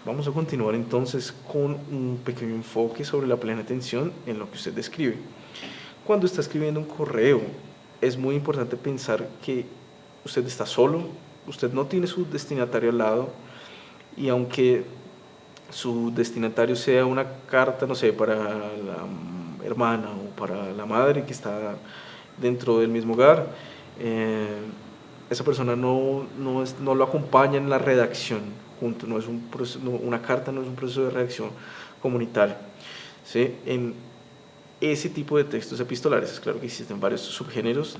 Vamos a continuar entonces con un pequeño enfoque sobre la plena atención en lo que usted describe. Cuando está escribiendo un correo, es muy importante pensar que usted está solo, usted no tiene su destinatario al lado, y aunque su destinatario sea una carta, no sé, para la hermana o para la madre que está dentro del mismo hogar, eh, esa persona no lo acompaña en la redacción junto, no es un proceso, una carta no es un proceso de redacción comunitario. ¿Sí? En ese tipo de textos epistolares, es claro que existen varios subgéneros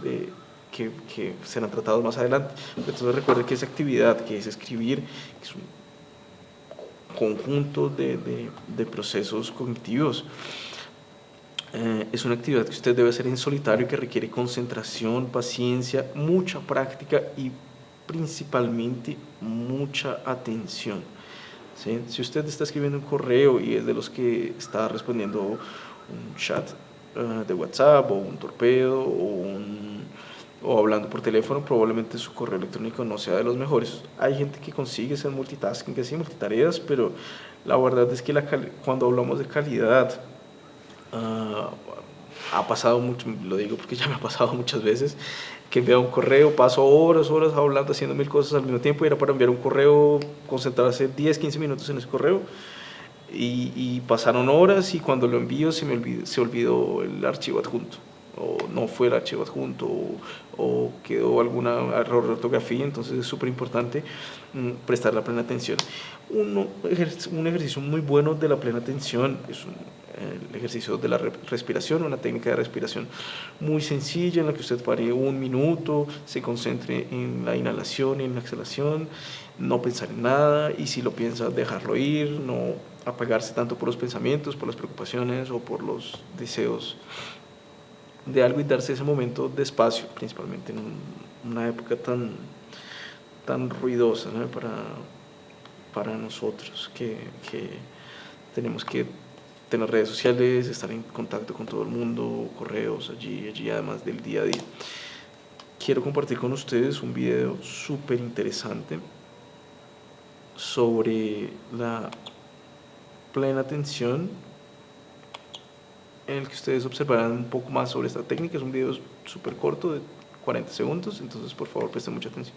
que serán tratados más adelante. Entonces recuerde que esa actividad, que es escribir, que es un conjunto de procesos cognitivos, es una actividad que usted debe hacer en solitario, que requiere concentración, paciencia, mucha práctica y principalmente mucha atención. ¿Sí? Si usted está escribiendo un correo y es de los que está respondiendo un chat de WhatsApp o un torpedo o hablando por teléfono, probablemente su correo electrónico no sea de los mejores. Hay gente que consigue ser multitasking, que sí, multitareas, pero la verdad es que cuando hablamos de calidad, Uh, ha pasado mucho, lo digo porque ya me ha pasado muchas veces, que envía un correo, paso horas hablando, haciendo mil cosas al mismo tiempo, y era para enviar un correo, concentrarse 10, 15 minutos en ese correo, y pasaron horas, y cuando lo envío se olvidó el archivo adjunto, o no fue el archivo adjunto, o quedó algún error de ortografía. Entonces es súper importante prestar la plena atención. Un ejercicio muy bueno de la plena atención es el ejercicio de la respiración, una técnica de respiración muy sencilla en la que usted pare un minuto, se concentre en la inhalación y en la exhalación, no pensar en nada, y si lo piensa, dejarlo ir, no apagarse tanto por los pensamientos, por las preocupaciones o por los deseos de algo, y darse ese momento de espacio, principalmente en una época tan ruidosa, ¿no? para nosotros que tenemos que tener redes sociales, estar en contacto con todo el mundo, correos, allí, además del día a día. Quiero compartir con ustedes un video súper interesante sobre la plena atención, en el que ustedes observarán un poco más sobre esta técnica. Es un video súper corto de 40 segundos, entonces por favor presten mucha atención.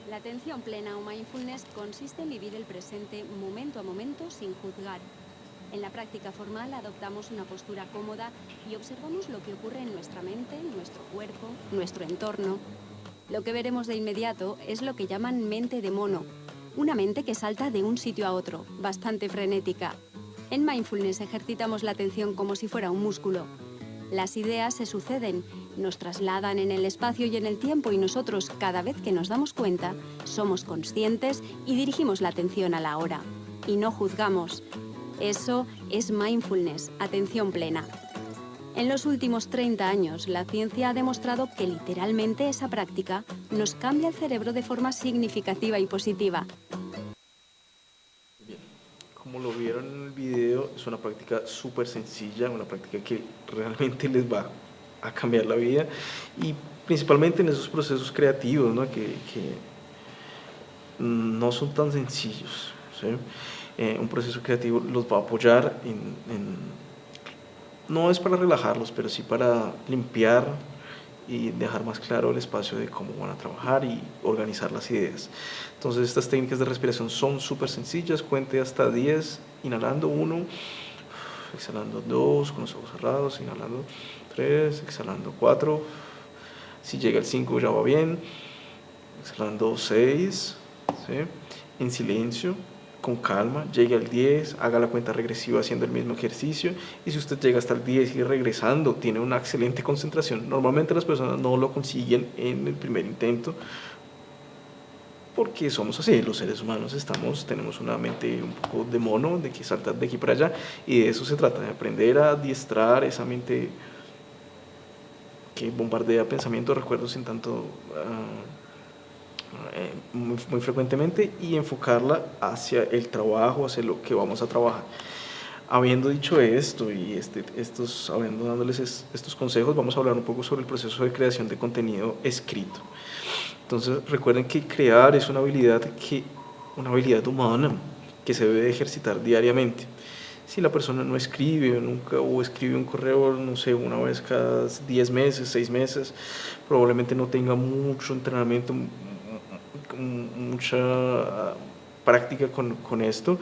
La atención plena o mindfulness consiste en vivir el presente momento a momento sin juzgar. En la práctica formal adoptamos una postura cómoda y observamos lo que ocurre en nuestra mente, nuestro cuerpo, nuestro entorno. Lo que veremos de inmediato es lo que llaman mente de mono, una mente que salta de un sitio a otro, bastante frenética. En mindfulness ejercitamos la atención como si fuera un músculo. Las ideas se suceden, nos trasladan en el espacio y en el tiempo, y nosotros, cada vez que nos damos cuenta, somos conscientes y dirigimos la atención a la hora. Y no juzgamos. Eso es mindfulness, atención plena. En los últimos 30 años, la ciencia ha demostrado que literalmente esa práctica nos cambia el cerebro de forma significativa y positiva. Bien, como lo vieron en el video, es una práctica súper sencilla, una práctica que realmente les va a cambiar la vida, y principalmente en esos procesos creativos, ¿no? que no son tan sencillos, ¿sí? Un proceso creativo los va a apoyar no es para relajarlos, pero sí para limpiar y dejar más claro el espacio de cómo van a trabajar y organizar las ideas. Entonces estas técnicas de respiración son súper sencillas. Cuente hasta 10, inhalando 1, exhalando 2 con los ojos cerrados, inhalando 3, exhalando 4, si llega al 5 ya va bien, exhalando 6, ¿sí? En silencio, con calma, llegue al 10, haga la cuenta regresiva haciendo el mismo ejercicio, y si usted llega hasta el 10 y regresando, tiene una excelente concentración. Normalmente las personas no lo consiguen en el primer intento, porque somos así, los seres humanos tenemos una mente un poco de mono, de que salta de aquí para allá, y de eso se trata, de aprender a adiestrar esa mente que bombardea pensamientos, recuerdos sin tanto... muy frecuentemente, y enfocarla hacia el trabajo, hacia lo que vamos a trabajar. Habiendo dicho esto y habiendo dándoles estos consejos, vamos a hablar un poco sobre el proceso de creación de contenido escrito. Entonces recuerden que crear es una habilidad humana que se debe ejercitar diariamente. Si la persona no escribe nunca o escribe un correo, no sé, una vez cada 10 meses, 6 meses, probablemente no tenga mucho entrenamiento, mucha práctica con esto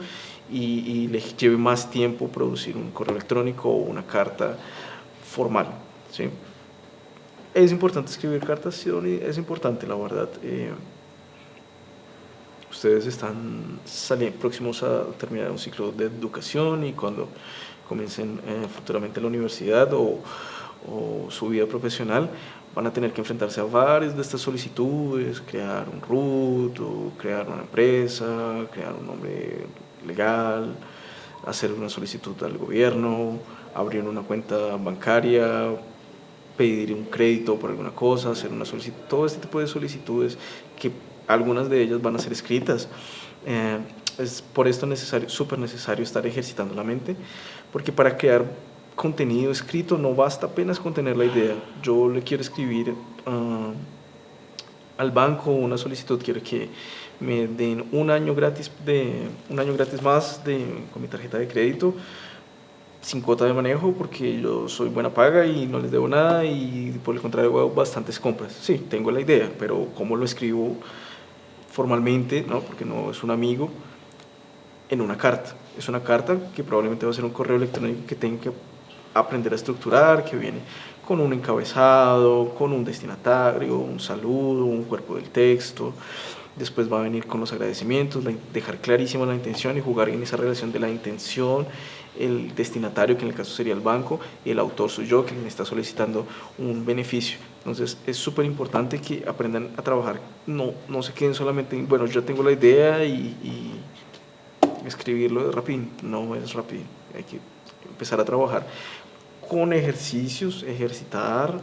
y le lleve más tiempo producir un correo electrónico o una carta formal, ¿sí? Es importante escribir cartas, sí, es importante, la verdad. Ustedes están próximos a terminar un ciclo de educación y cuando comiencen futuramente la universidad o su vida profesional, van a tener que enfrentarse a varias de estas solicitudes, crear un RUT, o crear una empresa, crear un nombre legal, hacer una solicitud al gobierno, abrir una cuenta bancaria, pedir un crédito por alguna cosa, hacer una solicitud, todo este tipo de solicitudes que algunas de ellas van a ser escritas. Es por esto súper necesario estar ejercitando la mente, porque para crear contenido escrito no basta apenas con tener la idea. Yo le quiero escribir al banco una solicitud, quiero que me den un año gratis más con mi tarjeta de crédito, sin cuota de manejo, porque yo soy buena paga y no les debo nada y por el contrario hago bastantes compras. Sí, tengo la idea, pero ¿cómo lo escribo formalmente? ¿No? Porque no es un amigo, en una carta. Es una carta que probablemente va a ser un correo electrónico que tengo que aprender a estructurar, que viene con un encabezado, con un destinatario, un saludo, un cuerpo del texto. Después va a venir con los agradecimientos, dejar clarísima la intención y jugar en esa relación de la intención, el destinatario, que en el caso sería el banco, y el autor soy yo, que me está solicitando un beneficio. Entonces es súper importante que aprendan a trabajar, no se queden solamente en, bueno, yo tengo la idea y escribirlo es rápido, no es rápido, hay que empezar a trabajar con ejercicios, ejercitar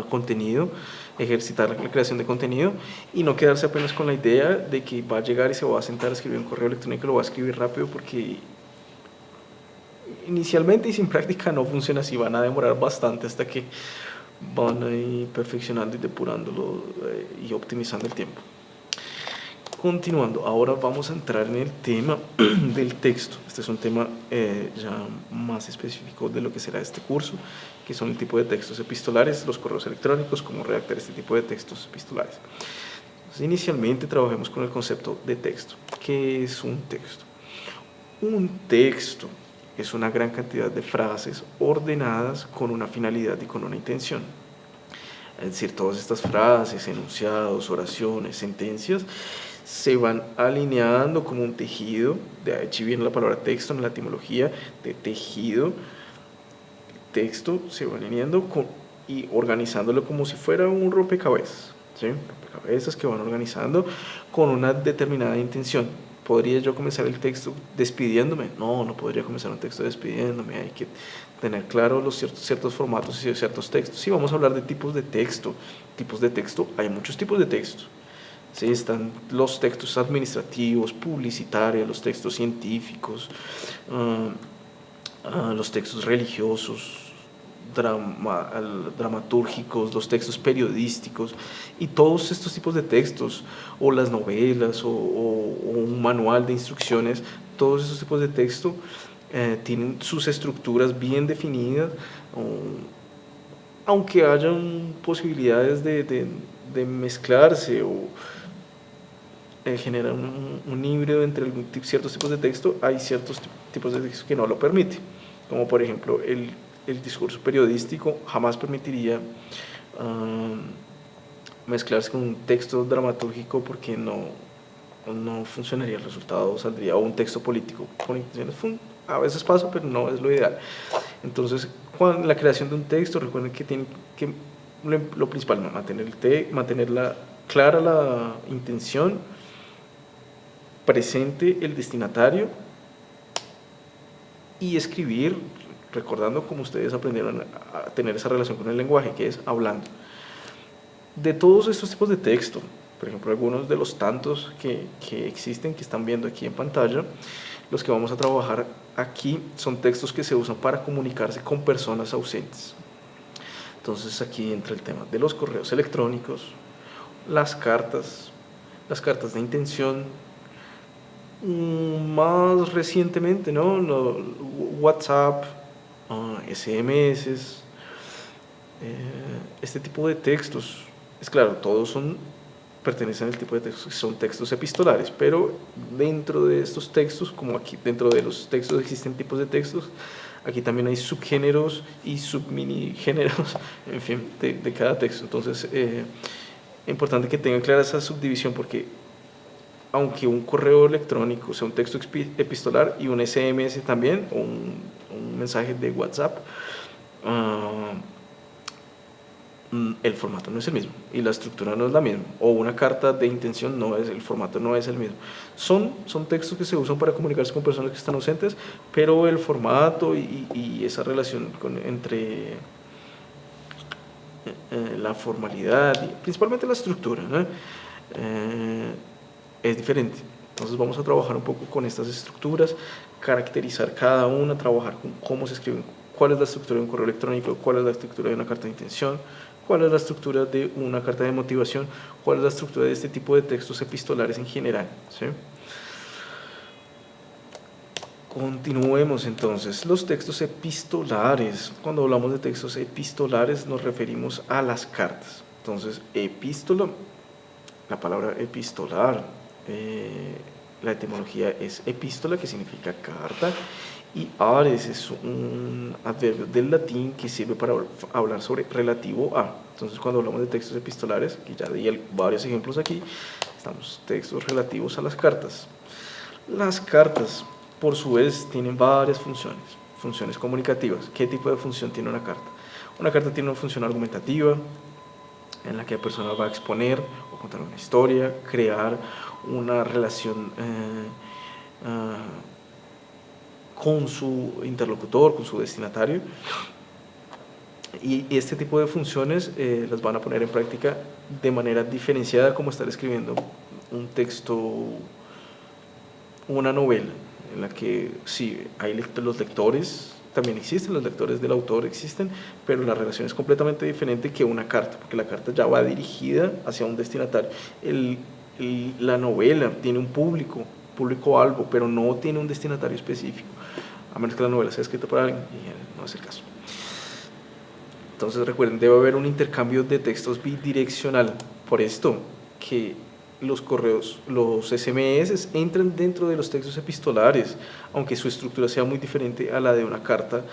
contenido, ejercitar la creación de contenido y no quedarse apenas con la idea de que va a llegar y se va a sentar a escribir un correo electrónico y lo va a escribir rápido, porque inicialmente y sin práctica no funciona así, van a demorar bastante hasta que van a ir perfeccionando y depurándolo y optimizando el tiempo. Continuando, ahora vamos a entrar en el tema del texto. Este es un tema ya más específico de lo que será este curso, que son el tipo de textos epistolares, los correos electrónicos, cómo redactar este tipo de textos epistolares. Entonces, inicialmente trabajemos con el concepto de texto. ¿Qué es un texto? Un texto es una gran cantidad de frases ordenadas con una finalidad y con una intención. Es decir, todas estas frases, enunciados, oraciones, sentencias, se van alineando como un tejido, de ahí viene la palabra texto en la etimología de tejido. Texto se va alineando y organizándolo como si fuera un rompecabezas, ¿sí? Rompecabezas que van organizando con una determinada intención. ¿Podría yo comenzar el texto despidiéndome? No podría comenzar un texto despidiéndome, hay que tener claro los ciertos formatos y ciertos textos. Si vamos a hablar de tipos de texto, hay muchos tipos de texto. Sí, están los textos administrativos, publicitarios, los textos científicos, los textos religiosos, dramatúrgicos, los textos periodísticos y todos estos tipos de textos, o las novelas o un manual de instrucciones. Todos estos tipos de texto tienen sus estructuras bien definidas, aunque hayan posibilidades de mezclarse o generar un híbrido entre ciertos tipos de texto. Hay ciertos tipos de texto que no lo permiten, como por ejemplo el discurso periodístico jamás permitiría mezclarse con un texto dramatúrgico, porque no funcionaría, el resultado saldría, o un texto político con intenciones, a veces pasa, pero no es lo ideal. Entonces, con la creación de un texto, recuerden que tienen que, lo principal, mantener clara la intención, presente el destinatario, y escribir recordando cómo ustedes aprendieron a tener esa relación con el lenguaje, que es hablando. De todos estos tipos de texto, por ejemplo, algunos de los tantos que existen, que están viendo aquí en pantalla, los que vamos a trabajar aquí son textos que se usan para comunicarse con personas ausentes. Entonces aquí entra el tema de los correos electrónicos, las cartas de intención, más recientemente, ¿no? WhatsApp, SMS, este tipo de textos. Es claro, todos pertenecen al tipo de textos que son textos epistolares, pero dentro de estos textos, como aquí dentro de los textos existen tipos de textos, aquí también hay subgéneros y subminigéneros, en fin, de cada texto. Entonces, es importante que tengan clara esa subdivisión, porque aunque un correo electrónico sea un texto epistolar y un SMS también, o un mensaje de WhatsApp, el formato no es el mismo y la estructura no es la misma, o una carta de intención el formato no es el mismo. Son textos que se usan para comunicarse con personas que están ausentes, pero el formato y esa relación entre la formalidad y principalmente la estructura, ¿no? Es diferente. Entonces vamos a trabajar un poco con estas estructuras, caracterizar cada una, trabajar con cómo se escriben, cuál es la estructura de un correo electrónico, cuál es la estructura de una carta de intención, cuál es la estructura de una carta de motivación, cuál es la estructura de este tipo de textos epistolares en general, ¿sí? Continuemos entonces. Los textos epistolares. Cuando hablamos de textos epistolares nos referimos a las cartas. Entonces, epístola, la palabra epistolar, la etimología es epístola, que significa carta, y ares es un adverbio del latín que sirve para hablar sobre relativo a. Entonces, cuando hablamos de textos epistolares, que ya di varios ejemplos aquí, estamos textos relativos a las cartas. Las cartas, por su vez, tienen varias funciones comunicativas. ¿Qué tipo de función tiene una carta? Una carta tiene una función argumentativa, en la que la persona va a exponer o contar una historia, crear una relación con su interlocutor, con su destinatario. Y este tipo de funciones las van a poner en práctica de manera diferenciada, como estar escribiendo un texto, una novela, en la que sí, hay los lectores, también existen, los lectores del autor existen, pero la relación es completamente diferente que una carta, porque la carta ya va dirigida hacia un destinatario. La novela tiene un público algo, pero no tiene un destinatario específico, a menos que la novela sea escrita por alguien, y no es el caso. Entonces recuerden, debe haber un intercambio de textos bidireccional. Por esto que los correos, los SMS entran dentro de los textos epistolares, aunque su estructura sea muy diferente a la de una carta,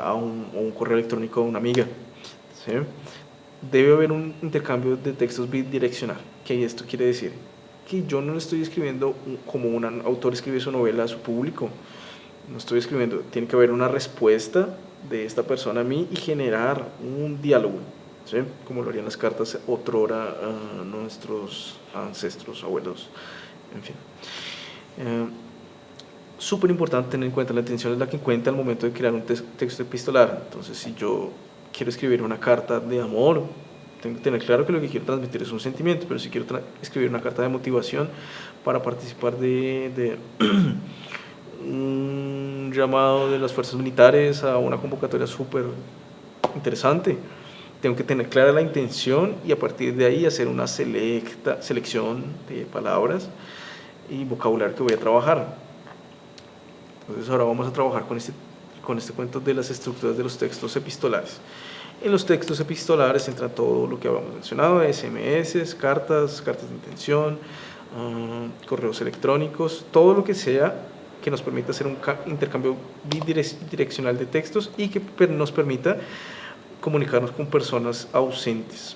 a un correo electrónico a una amiga, ¿sí? Debe haber un intercambio de textos bidireccional. ¿Qué esto quiere decir? Que yo no le estoy escribiendo como un autor escribe su novela a su público. No estoy escribiendo, tiene que haber una respuesta de esta persona a mí y generar un diálogo, ¿sí? Como lo harían las cartas otrora a nuestros ancestros, abuelos, en fin. Súper importante tener en cuenta, la atención es la que cuenta al momento de crear un texto epistolar. Entonces, si yo quiero escribir una carta de amor, tengo que tener claro que lo que quiero transmitir es un sentimiento, pero si quiero escribir una carta de motivación para participar de un llamado de las fuerzas militares a una convocatoria súper interesante, tengo que tener clara la intención y a partir de ahí hacer una selección de palabras y vocabulario que voy a trabajar. Entonces ahora vamos a trabajar con este cuento de las estructuras de los textos epistolares. En los textos epistolares entra todo lo que habíamos mencionado: SMS, cartas de intención, correos electrónicos, todo lo que sea que nos permita hacer un intercambio bidireccional de textos y que nos permita comunicarnos con personas ausentes.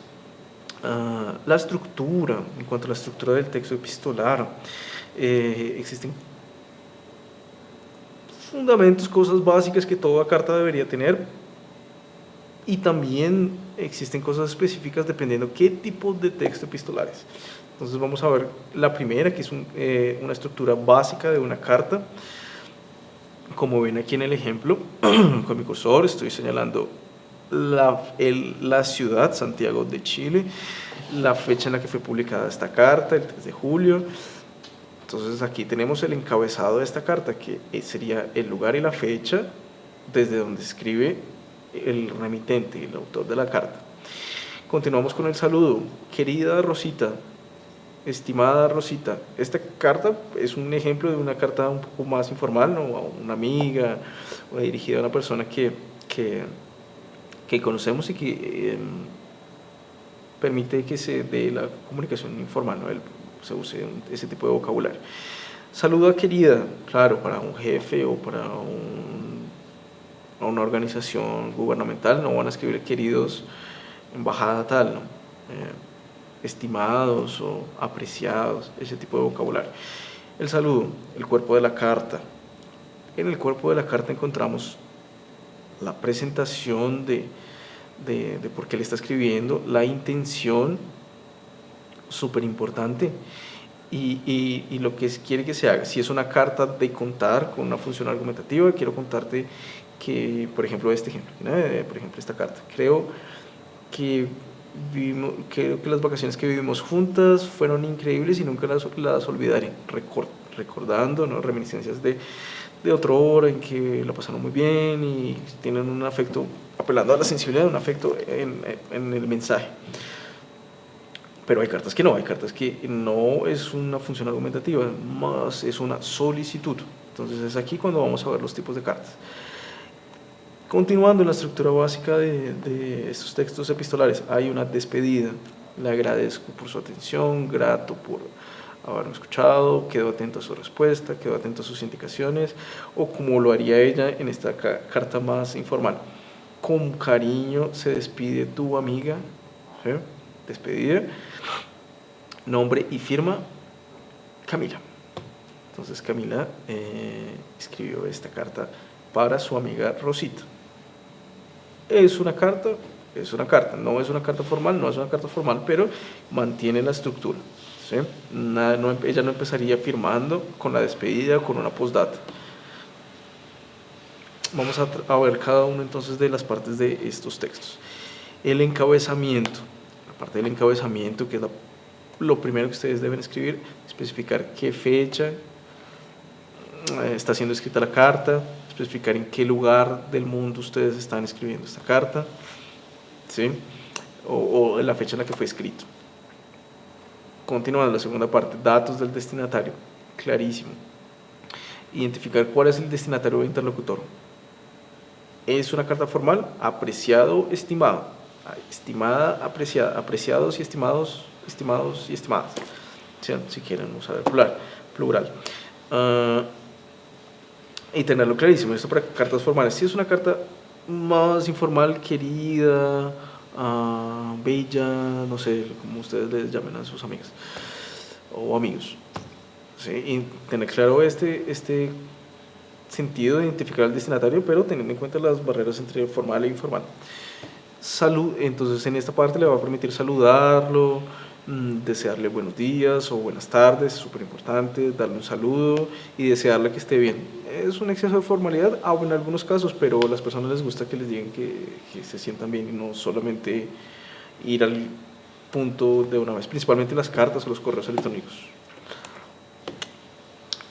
La estructura, en cuanto a la estructura del texto epistolar, existen fundamentos, cosas básicas que toda carta debería tener, y también existen cosas específicas dependiendo qué tipo de texto epistolar es. Entonces vamos a ver la primera, que es una estructura básica de una carta. Como ven aquí en el ejemplo, con mi cursor estoy señalando la ciudad, Santiago de Chile, la fecha en la que fue publicada esta carta, el 3 de julio. Entonces aquí tenemos el encabezado de esta carta, que sería el lugar y la fecha desde donde escribe el remitente, el autor de la carta. Continuamos con el saludo. Querida Rosita, estimada Rosita, esta carta es un ejemplo de una carta un poco más informal, ¿no? A una amiga o dirigida a una persona que conocemos y que permite que se dé la comunicación informal, ¿no? Se use ese tipo de vocabulario. Saluda querida, claro, para un jefe o para una organización gubernamental no van a escribir queridos, embajada tal, ¿no? Estimados o apreciados, ese tipo de vocabulario. El saludo, el cuerpo de la carta. En el cuerpo de la carta encontramos la presentación de por qué le está escribiendo, la intención, súper importante, y lo que quiere que se haga. Si es una carta de contar con una función argumentativa, quiero contarte que, por ejemplo, este ejemplo, ¿no? Por ejemplo, esta carta. Creo que las vacaciones que vivimos juntas fueron increíbles y nunca las olvidaré, recordando, ¿no? Reminiscencias de otra hora en que la pasaron muy bien y tienen un afecto, apelando a la sensibilidad, un afecto en el mensaje. Pero hay cartas que no es una función argumentativa, más es una solicitud. Entonces es aquí cuando vamos a ver los tipos de cartas. Continuando en la estructura básica de estos textos epistolares, hay una despedida. Le agradezco por su atención, grato por haberme escuchado, quedo atento a su respuesta, quedo atento a sus indicaciones, o como lo haría ella en esta carta más informal. Con cariño se despide tu amiga, ¿sí? Despedida, nombre y firma, Camila. Entonces Camila escribió esta carta para su amiga Rosita. Es una carta, no es una carta formal, pero mantiene la estructura, ¿sí? Ella no empezaría firmando con la despedida, con una postdata. Vamos a ver cada uno entonces de las partes de estos textos. El encabezamiento, la parte del encabezamiento, que es lo primero que ustedes deben escribir, especificar qué fecha está siendo escrita la carta, especificar en qué lugar del mundo ustedes están escribiendo esta carta, ¿sí? o la fecha en la que fue escrito. Continuando la segunda parte, datos del destinatario, clarísimo. Identificar cuál es el destinatario o interlocutor. Es una carta formal, apreciado, estimado, estimada, apreciada, apreciados y estimados y estimadas, ¿sí? Si quieren usar el plural. Y tenerlo clarísimo. Esto para cartas formales. Si es una carta más informal, querida, bella, no sé, como ustedes les llamen a sus amigas o amigos, ¿sí? Y tener claro este sentido de identificar al destinatario, pero teniendo en cuenta las barreras entre formal e informal. Entonces en esta parte le va a permitir saludarlo, desearle buenos días o buenas tardes, súper importante, darle un saludo y desearle que esté bien. Es un exceso de formalidad, en algunos casos, pero a las personas les gusta que les digan que se sientan bien y no solamente ir al punto de una vez, principalmente las cartas o los correos electrónicos.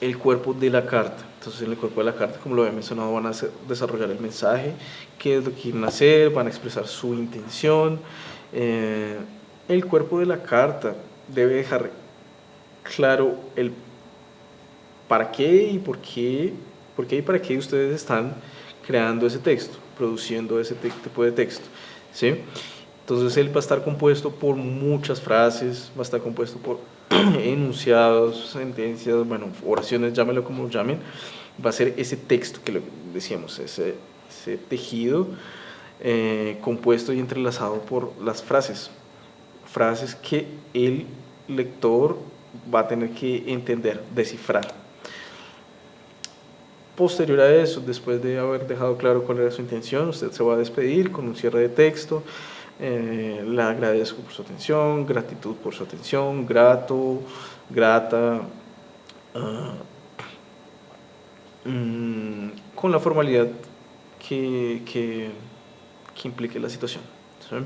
El cuerpo de la carta. Entonces en el cuerpo de la carta, como lo había mencionado, van a desarrollar el mensaje, qué es lo que quieren hacer, van a expresar su intención. El cuerpo de la carta debe dejar claro el para qué y por qué y para qué ustedes están creando ese texto, produciendo ese tipo de texto, ¿sí? Entonces él va a estar compuesto por muchas frases, va a estar compuesto por enunciados, sentencias, bueno, oraciones, llámenlo como llamen. Va a ser ese texto que decíamos, ese tejido compuesto y entrelazado por las frases que el lector va a tener que entender, descifrar. Posterior a eso, después de haber dejado claro cuál era su intención, usted se va a despedir con un cierre de texto. Le agradezco por su atención, gratitud por su atención, grato, grata, con la formalidad que implique la situación, ¿sí?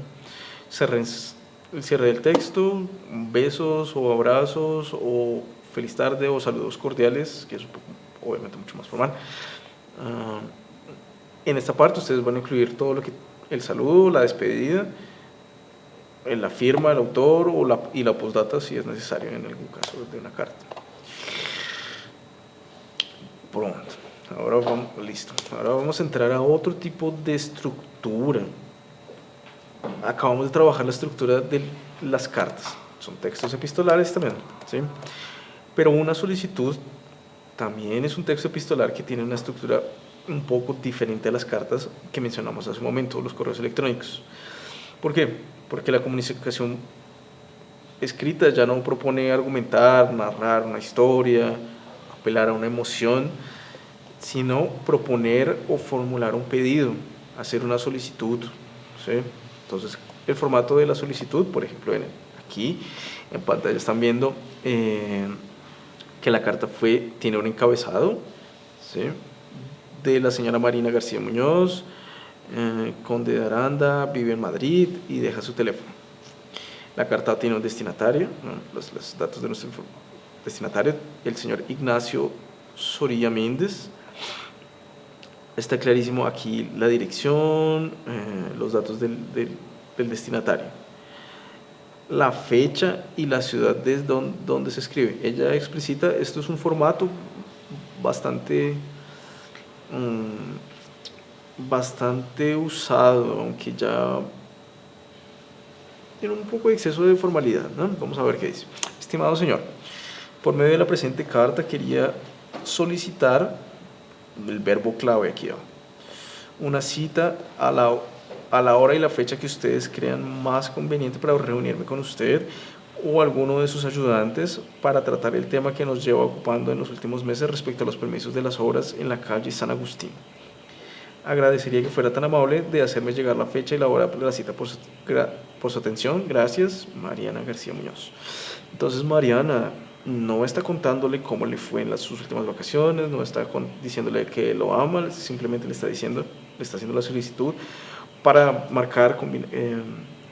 El cierre del texto, besos o abrazos o feliz tarde o saludos cordiales, que es obviamente mucho más formal. En esta parte ustedes van a incluir todo lo que el saludo, la despedida, la firma del autor y la postdata si es necesario en algún caso de una carta. Pronto. Listo. Ahora vamos a entrar a otro tipo de estructura. Acabamos de trabajar la estructura de las cartas. Son textos epistolares también, ¿sí? Pero una solicitud también es un texto epistolar que tiene una estructura un poco diferente a las cartas que mencionamos hace un momento, los correos electrónicos. ¿Por qué? Porque la comunicación escrita ya no propone argumentar, narrar una historia, apelar a una emoción, sino proponer o formular un pedido, hacer una solicitud, ¿sí? Entonces, el formato de la solicitud, por ejemplo, aquí en pantalla están viendo que la carta tiene un encabezado, ¿sí? De la señora Marina García Muñoz, conde de Aranda, vive en Madrid y deja su teléfono. La carta tiene un destinatario, ¿no? Los datos de nuestro destinatario, el señor Ignacio Zorilla Méndez. Está clarísimo aquí la dirección, los datos del destinatario, la fecha y la ciudad desde donde se escribe. Ella explicita, esto es un formato bastante usado, aunque ya tiene un poco de exceso de formalidad, ¿no? Vamos a ver qué dice. Estimado señor, por medio de la presente carta quería solicitar el verbo clave aquí abajo, una cita a la hora y la fecha que ustedes crean más conveniente para reunirme con usted o alguno de sus ayudantes para tratar el tema que nos lleva ocupando en los últimos meses respecto a los permisos de las obras en la calle San Agustín. Agradecería que fuera tan amable de hacerme llegar la fecha y la hora de la cita por su atención. Gracias, Mariana García Muñoz. Entonces, Mariana no está contándole cómo le fue en sus últimas vacaciones, no está diciéndole que lo ama, simplemente le está haciendo la solicitud para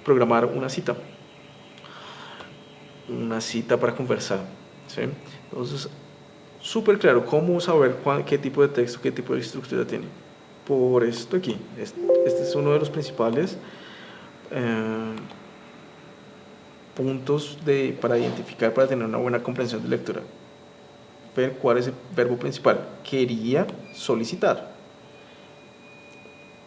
programar una cita para conversar, ¿sí? Entonces, súper claro, cómo saber qué tipo de texto, qué tipo de estructura tiene. Por esto aquí, este es uno de los principales puntos para identificar, para tener una buena comprensión de lectura. Ver cuál es el verbo principal. Quería solicitar.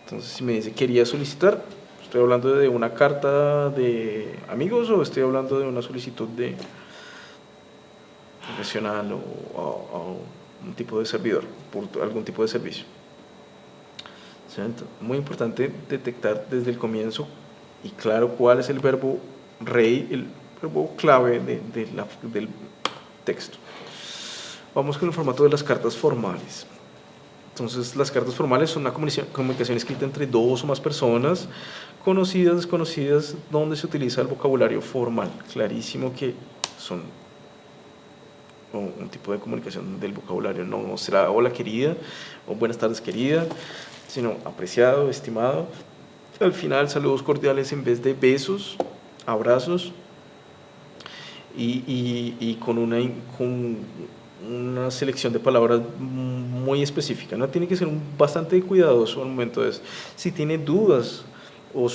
Entonces, si me dice quería solicitar, ¿estoy hablando de una carta de amigos o estoy hablando de una solicitud de profesional o un tipo de servidor, por algún tipo de servicio? Muy importante detectar desde el comienzo y claro cuál es el verbo rey, el verbo clave del texto. Vamos con el formato de las cartas formales. Entonces, las cartas formales son una comunicación escrita entre dos o más personas, conocidas, desconocidas, donde se utiliza el vocabulario formal. Clarísimo que son un tipo de comunicación del vocabulario. No será hola querida o buenas tardes querida, sino apreciado, estimado. Al final, saludos cordiales en vez de besos, abrazos y con una selección de palabras muy específica, ¿no? Tiene que ser bastante cuidadoso al momento de eso. Si tiene dudas o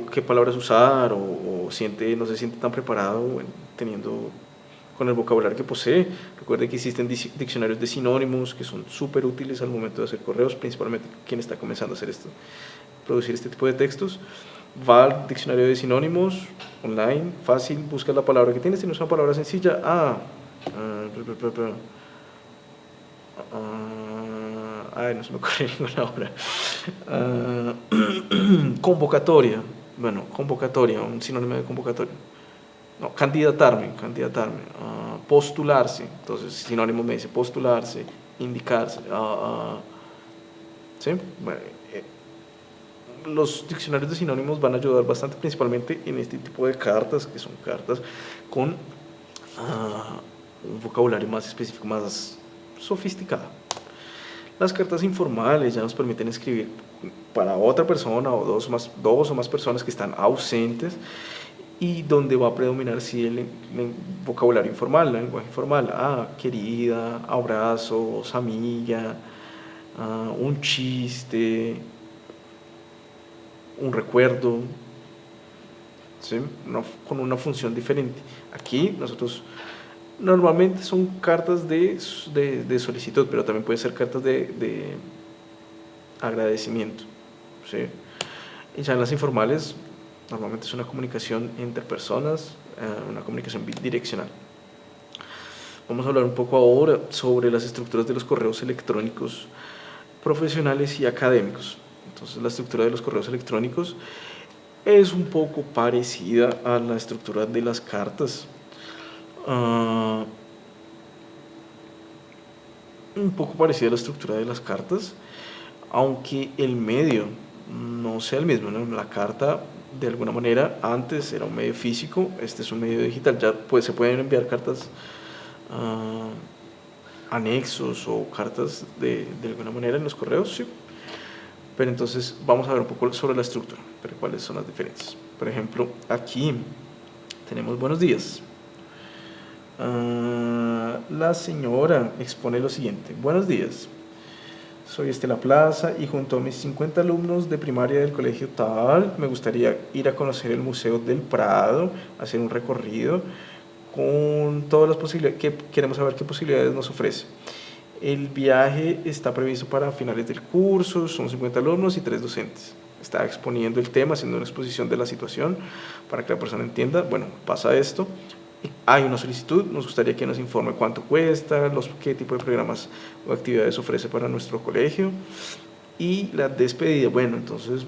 qué palabras usar o no se siente tan preparado teniendo con el vocabulario que posee. Recuerde que existen diccionarios de sinónimos que son súper útiles al momento de hacer correos, principalmente quien está comenzando a hacer producir este tipo de textos. Va al diccionario de sinónimos online, fácil, busca la palabra que tienes una palabra sencilla. No se me ocurre ninguna ahora. Convocatoria. Bueno, convocatoria, un sinónimo de convocatoria. No, candidatarme. Postularse. Entonces, sinónimo me dice postularse, indicarse. ¿Sí? Bueno, los diccionarios de sinónimos van a ayudar bastante, principalmente en este tipo de cartas, que son cartas con un vocabulario más específico, más sofisticado. Las cartas informales ya nos permiten escribir para otra persona o dos o más personas que están ausentes y donde va a predominar el vocabulario informal, el lenguaje informal. Querida, abrazos, amiga, un chiste, un recuerdo, ¿sí? Con una función diferente. Aquí nosotros normalmente son cartas de solicitud, pero también puede ser cartas de agradecimiento, ¿sí? Y ya en las informales normalmente es una comunicación entre personas, una comunicación bidireccional. Vamos a hablar un poco ahora sobre las estructuras de los correos electrónicos profesionales y académicos. Entonces, la estructura de los correos electrónicos es un poco parecida a la estructura de las cartas. Un poco parecida a la estructura de las cartas, aunque el medio no sea el mismo, ¿no? La carta, de alguna manera, antes era un medio físico, este es un medio digital. Ya pues, se pueden enviar cartas, anexos o cartas de alguna manera en los correos, sí. Pero entonces vamos a ver un poco sobre la estructura, pero cuáles son las diferencias. Por ejemplo, aquí tenemos buenos días. La señora expone lo siguiente: buenos días, soy Estela Plaza y junto a mis 50 alumnos de primaria del colegio tal, me gustaría ir a conocer el Museo del Prado, hacer un recorrido con todas las posibilidades, que queremos saber qué posibilidades nos ofrece. El viaje está previsto para finales del curso, son 50 alumnos y 3 docentes. Está exponiendo el tema, haciendo una exposición de la situación para que la persona entienda, bueno, pasa esto, hay una solicitud, nos gustaría que nos informe cuánto cuesta, qué tipo de programas o actividades ofrece para nuestro colegio. Y la despedida, bueno, entonces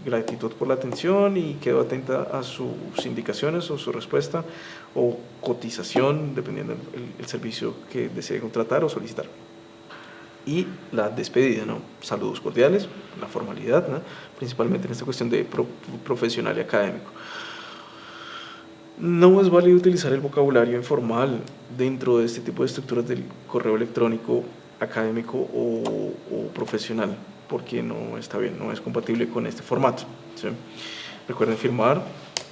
gratitud por la atención y quedo atenta a sus indicaciones o su respuesta o cotización, dependiendo del servicio que desee contratar o solicitar. Y la despedida, ¿no? Saludos cordiales, la formalidad, ¿no? Principalmente en esta cuestión de profesional y académico. No es válido utilizar el vocabulario informal dentro de este tipo de estructuras del correo electrónico académico o profesional, porque no está bien, no es compatible con este formato, ¿sí? Recuerden firmar,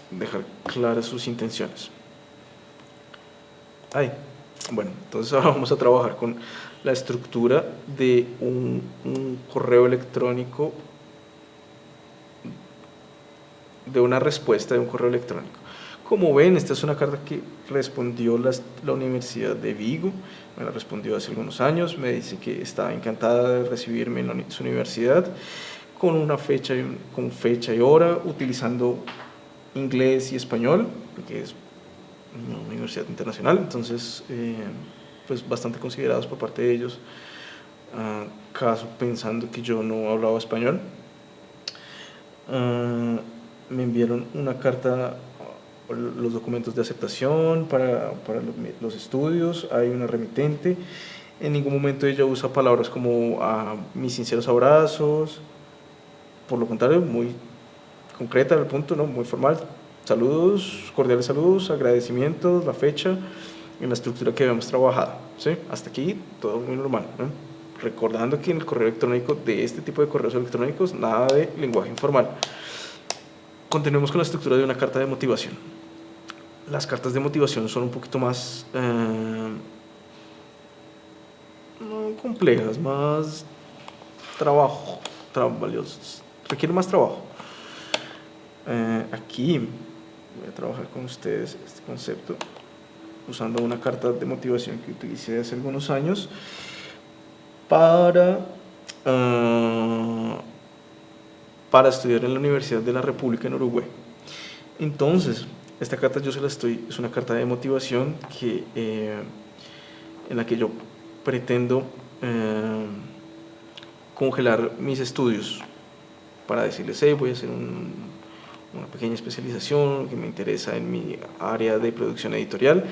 dejar claras sus intenciones. Bueno, entonces ahora vamos a trabajar con la estructura de un correo electrónico, de una respuesta de un correo electrónico. Como ven, esta es una carta que respondió la Universidad de Vigo, me la respondió hace algunos años, me dice que está encantada de recibirme en su universidad, con una fecha y hora, utilizando inglés y español, porque es una universidad internacional, entonces pues bastante considerados por parte de ellos, caso pensando que yo no hablaba español. Me enviaron una carta, los documentos de aceptación para los estudios, hay una remitente. En ningún momento ella usa palabras como mis sinceros abrazos, por lo contrario, muy concreta al punto, ¿no? Muy formal. Saludos, cordiales saludos, agradecimientos, la fecha en la estructura que habíamos trabajado, ¿sí? Hasta aquí todo muy normal, ¿no? Recordando que en el correo electrónico, de este tipo de correos electrónicos, nada de lenguaje informal. Continuemos con la estructura de una carta de motivación. Las cartas de motivación son un poquito más complejas, más valiosas, requieren más trabajo. Aquí voy a trabajar con ustedes este concepto usando una carta de motivación que utilicé hace algunos años para estudiar en la Universidad de la República en Uruguay. Entonces, esta carta es una carta de motivación en la que yo pretendo congelar mis estudios para decirles, voy a hacer una pequeña especialización que me interesa en mi área de producción editorial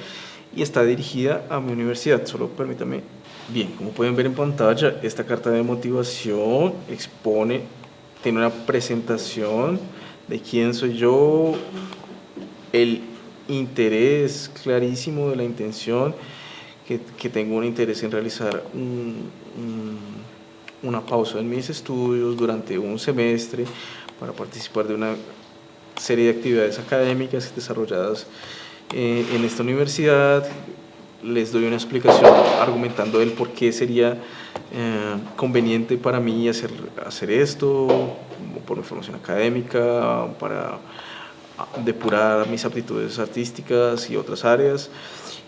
y está dirigida a mi universidad. Solo permítame. Bien, como pueden ver en pantalla, esta carta de motivación tiene una presentación de quién soy yo, el interés clarísimo de la intención, que tengo un interés en realizar una pausa en mis estudios durante un semestre para participar de una serie de actividades académicas desarrolladas en esta universidad. Les doy una explicación argumentando el por qué sería conveniente para mí hacer esto, por mi formación académica, para depurar mis aptitudes artísticas y otras áreas,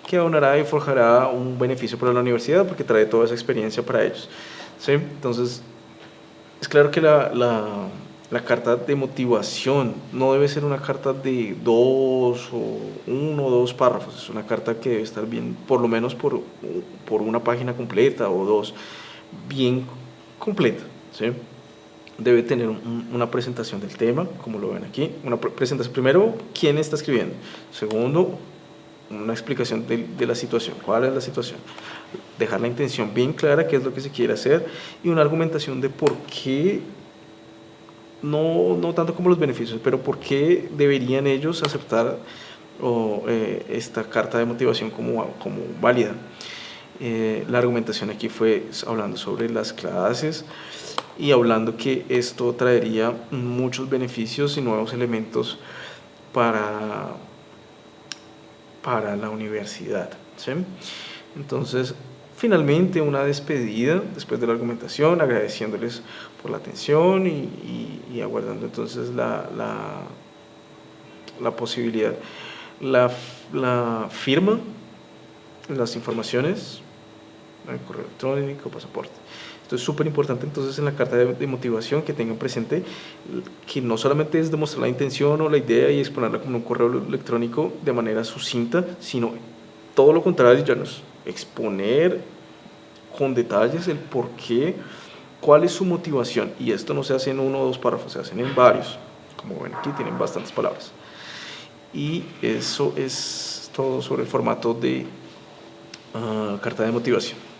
que abonará y forjará un beneficio para la universidad porque trae toda esa experiencia para ellos, ¿sí? Entonces, es claro que la carta de motivación no debe ser una carta de 2 o 1 o 2 párrafos, es una carta que debe estar bien, por lo menos por una página completa o dos, bien completa, ¿sí? Debe tener una presentación del tema, como lo ven aquí. Una presentación, primero, quién está escribiendo. Segundo, una explicación de la situación, cuál es la situación. Dejar la intención bien clara, qué es lo que se quiere hacer, y una argumentación de por qué, no tanto como los beneficios, pero por qué deberían ellos aceptar esta carta de motivación como válida. La argumentación aquí fue hablando sobre las clases y hablando que esto traería muchos beneficios y nuevos elementos para la universidad, ¿sí? Entonces, finalmente una despedida después de la argumentación, agradeciéndoles por la atención y aguardando entonces la posibilidad, la firma, las informaciones, el correo electrónico, pasaporte. Esto es súper importante entonces en la carta de motivación, que tengan presente que no solamente es demostrar la intención o la idea y exponerla como un correo electrónico de manera sucinta, sino todo lo contrario, ya no es exponer con detalles el por qué, cuál es su motivación, y esto no se hace en 1 o 2 párrafos, se hacen en varios, como ven aquí tienen bastantes palabras, y eso es todo sobre el formato de carta de motivación.